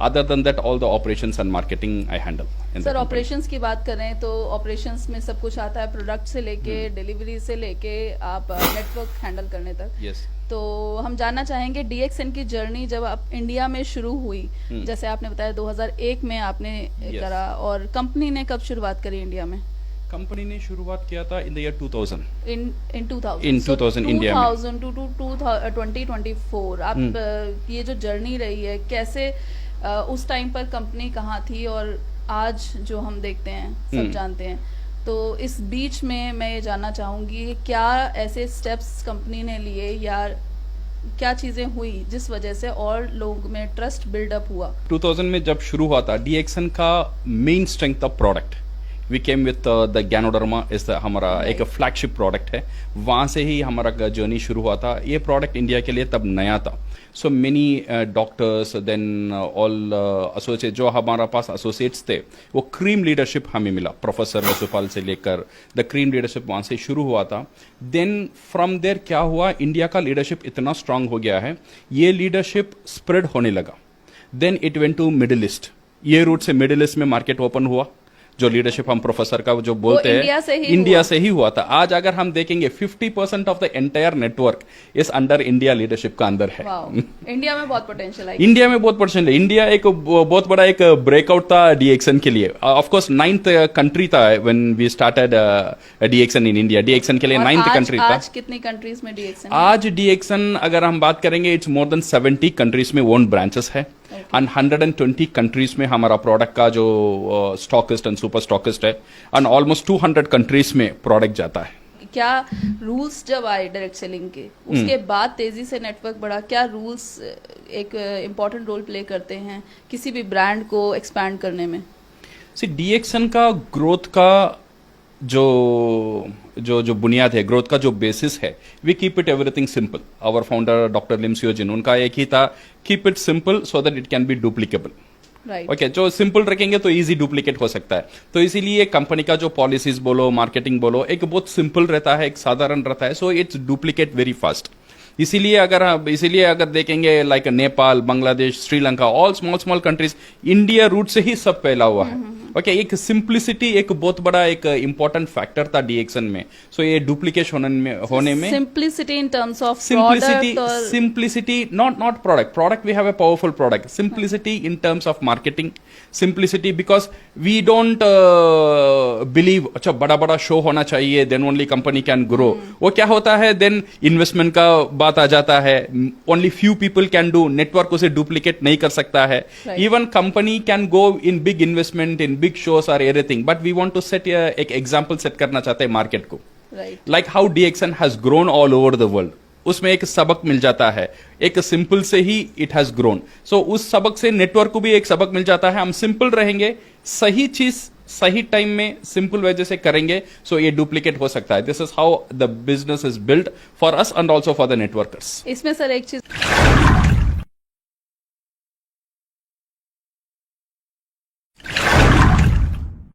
Other than that, all the operations and marketing I handle. Sir operations की बात करें तो ऑपरेशंस में सब कुछ आता है, प्रोडक्ट से लेके डिलीवरी से लेके आप नेटवर्क हैंडल करने तक. Yes. तो हम जानना चाहेंगे DXN की जर्नी जब आप इंडिया में शुरू हुई, जैसे आपने बताया 2001 में आपने करा, और कंपनी ने कब शुरुआत करी इंडिया में? कंपनी ने शुरुआत किया था in the year 2000. In 2000 In 2000 India में. 2000 to 2024 आप ये जो जर्नी रही है, कैसे उस टाइम पर कंपनी कहाँ थी और आज जो हम देखते हैं सब जानते हैं, तो इस बीच में मैं ये जानना चाहूंगी क्या ऐसे स्टेप्स कंपनी ने लिए या क्या चीजें हुई जिस वजह से और लोग में ट्रस्ट बिल्डअप हुआ? 2000 में जब शुरू हुआ था, DXN का main strength of product, we came with the ganoderma इस हमारा एक फ्लैगशिप प्रोडक्ट है. वहाँ से ही हमारा जर्नी शुरू हुआ था. ये प्रोडक्ट इंडिया के लिए तब नया था. So many doctors then all associate जो हमारा पास एसोसिएट्स थे, वो क्रीम लीडरशिप हमें मिला. प्रोफेसर वसुपाल से लेकर द क्रीम लीडरशिप वहाँ से शुरू हुआ था. देन फ्रॉम देयर क्या हुआ, इंडिया का लीडरशिप इतना स्ट्रांग हो गया है, ये लीडरशिप स्प्रेड होने लगा. Then it went to Middle East. ये रूट से मिडिल ईस्ट में मार्केट ओपन हुआ. जो लीडरशिप हम प्रोफेसर का जो बोलते हैं इंडिया से ही हुआ था. आज अगर हम देखेंगे 50% ऑफ द एंटायर नेटवर्क इस अंडर इंडिया लीडरशिप का अंदर है. इंडिया में बहुत पोटेंशियल है. इंडिया में बहुत पोटेंशियल है. इंडिया एक बहुत बड़ा एक ब्रेकआउट था DXN के लिए. ऑफ कोर्स 9th कंट्री था when we started DXN in India. DXN के लिए 9th कंट्री था. आज कितनी कंट्रीज में DXN? आज DXN अगर हम बात करेंगे, इट्स मोर देन 70 कंट्रीज में ओन ब्रांचेस है. एंड 120 कंट्रीज में हमारा प्रोडक्ट का जो स्टॉकिस्ट एंड सुपर स्टॉकिस्ट है, एंड ऑलमोस्ट 200 कंट्रीज में प्रोडक्ट जाता है. क्या रूल्स जब आए डायरेक्ट सेलिंग के, उसके बाद तेजी से नेटवर्क बढ़ा, क्या रूल्स एक इम्पोर्टेंट रोल प्ले करते हैं किसी भी ब्रांड को एक्सपैंड करने में? सी DXN का ग्रोथ का जो बुनियाद है, ग्रोथ का जो बेसिस है, we keep it everything simple. Our founder doctor Lim Siow Jin, उनका एक ही था, keep it simple so that it can be duplicable. Okay, जो सिंपल रखेंगे तो इजी डुप्लीकेट हो सकता है. तो इसीलिए कंपनी का जो पॉलिसीज बोलो, मार्केटिंग बोलो, एक बहुत सिंपल रहता है, एक साधारण रहता है. So it's duplicate very fast. इसीलिए अगर देखेंगे like Nepal, Bangladesh, Sri Lanka, all small countries, India route से ही सब फैला हुआ है. ओके, एक सिंप्लिसिटी एक बहुत बड़ा एक इंपॉर्टेंट फैक्टर था DXN में. सो ये डुप्लीकेशन होने में simplicity in terms of simplicity not product we have a powerful product. Simplicity in terms of marketing, simplicity because we don't believe अच्छा बड़ा शो होना चाहिए then only company can grow. वो क्या होता है, देन इन्वेस्टमेंट का बात आ जाता है. Only few people can do. Network उसे डुप्लीकेट नहीं कर सकता है. Even company can go in big investment in big shows और everything, but we want to set एक एग्जांपल सेट करना चाहते हैं मार्केट को. Like how DXN has grown all over the world. उसमें एक सबक मिल जाता है, एक सिंपल से ही इट हैज ग्रोन. सो उस सबक से नेटवर्क को भी एक सबक मिल जाता है. हम सिंपल रहेंगे, सही चीज सही टाइम में सिंपल वजह से करेंगे, सो ये डुप्लीकेट हो सकता है. This is how the business is build for us and also for the networkers. इसमें सर एक चीज